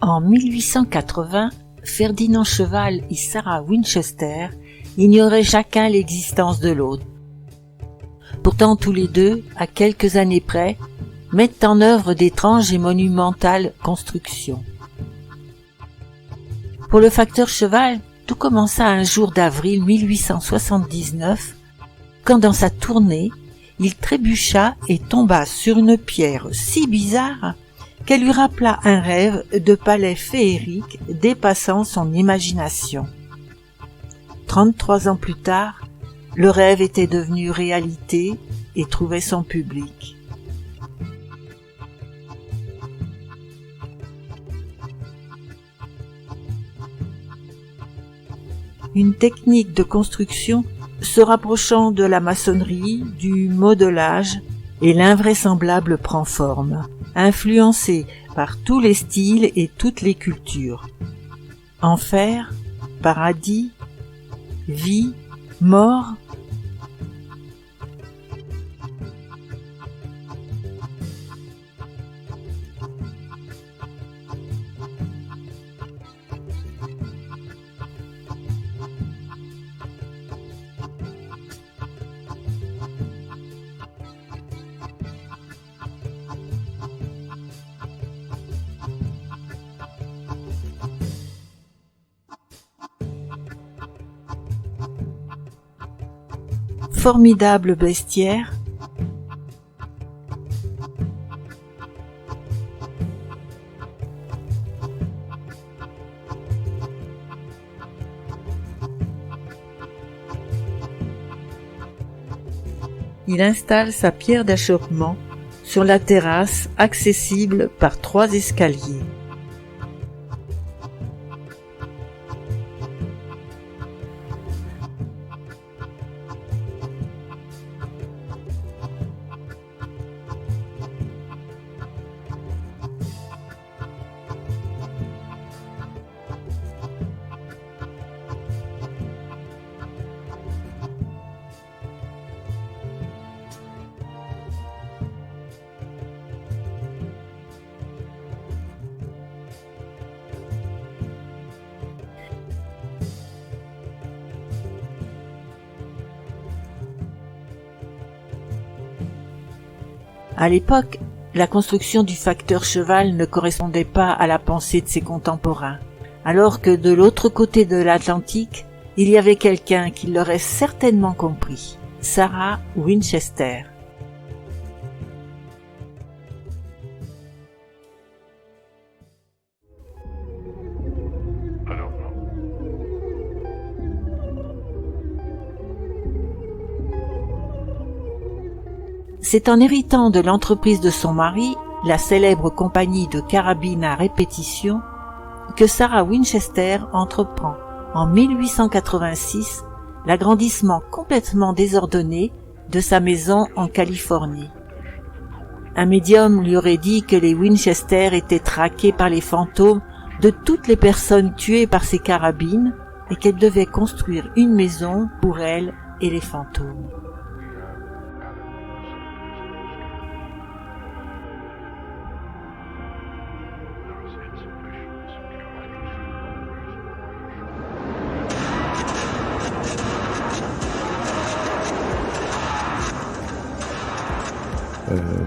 En 1880, Ferdinand Cheval et Sarah Winchester ignoraient chacun l'existence de l'autre. Pourtant, tous les deux, à quelques années près, mettent en œuvre d'étranges et monumentales constructions. Pour le facteur Cheval, tout commença un jour d'avril 1879, quand dans sa tournée, il trébucha et tomba sur une pierre si bizarre qu'elle lui rappela un rêve de palais féerique dépassant son imagination. 33 ans plus tard, le rêve était devenu réalité et trouvait son public. Une technique de construction se rapprochant de la maçonnerie, du modelage, et l'invraisemblable prend forme, influencé par tous les styles et toutes les cultures. Enfer, paradis, vie, mort. Formidable bestiaire, il installe sa pierre d'achoppement sur la terrasse accessible par 3 escaliers. À l'époque, la construction du facteur Cheval ne correspondait pas à la pensée de ses contemporains, alors que de l'autre côté de l'Atlantique, il y avait quelqu'un qui l'aurait certainement compris, Sarah Winchester. C'est en héritant de l'entreprise de son mari, la célèbre compagnie de carabines à répétition, que Sarah Winchester entreprend en 1886 l'agrandissement complètement désordonné de sa maison en Californie. Un médium lui aurait dit que les Winchester étaient traqués par les fantômes de toutes les personnes tuées par ces carabines et qu'elle devait construire une maison pour elle et les fantômes.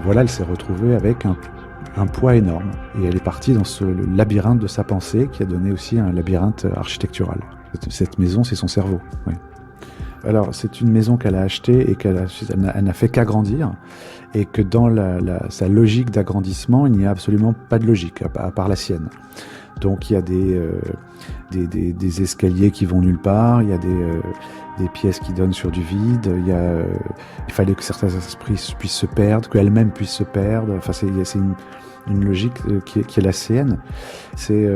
Voilà, elle s'est retrouvée avec un poids énorme. Et elle est partie dans ce labyrinthe de sa pensée qui a donné aussi un labyrinthe architectural. Cette maison, c'est son cerveau. Oui. Alors, c'est une maison qu'elle a achetée et elle n'a fait qu'agrandir. Et que dans sa logique d'agrandissement, il n'y a absolument pas de logique, à part la sienne. Donc, il y a des escaliers qui vont nulle part, il y a des pièces qui donnent sur du vide, il fallait que certains esprits puissent se perdre, qu'elle-même puisse se perdre. Enfin, c'est une logique qui est la sienne. C'est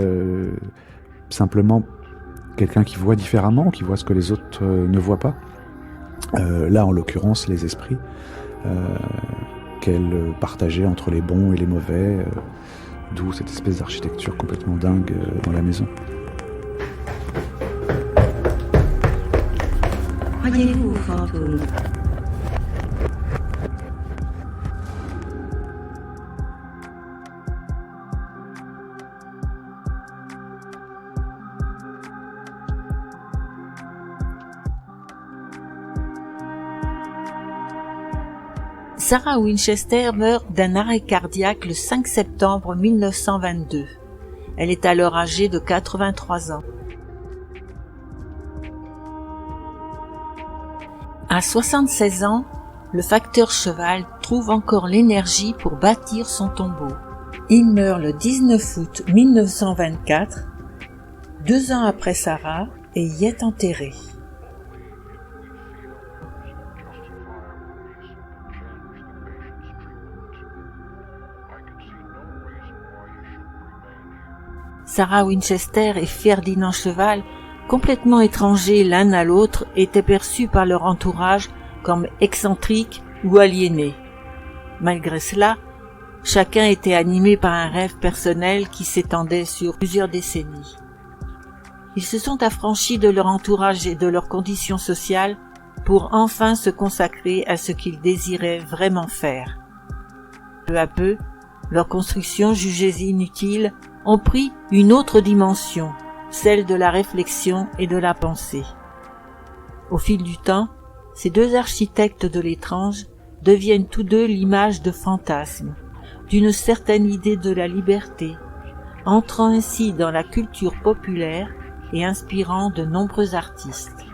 simplement quelqu'un qui voit différemment, qui voit ce que les autres ne voient pas. Là, en l'occurrence, les esprits qu'elle partageait entre les bons et les mauvais, d'où cette espèce d'architecture complètement dingue dans la maison. Croyez-vous aux fantômes ? Sarah Winchester meurt d'un arrêt cardiaque le 5 septembre 1922. Elle est alors âgée de 83 ans. À 76 ans, le facteur cheval trouve encore l'énergie pour bâtir son tombeau. Il meurt le 19 août 1924, 2 ans après Sarah, et y est enterré. Sarah Winchester et Ferdinand Cheval, complètement étrangers l'un à l'autre, étaient perçus par leur entourage comme excentriques ou aliénés. Malgré cela, chacun était animé par un rêve personnel qui s'étendait sur plusieurs décennies. Ils se sont affranchis de leur entourage et de leurs conditions sociales pour enfin se consacrer à ce qu'ils désiraient vraiment faire. Peu à peu, leurs constructions jugées inutiles ont pris une autre dimension, celle de la réflexion et de la pensée. Au fil du temps, ces deux architectes de l'étrange deviennent tous deux l'image de fantasmes, d'une certaine idée de la liberté, entrant ainsi dans la culture populaire et inspirant de nombreux artistes.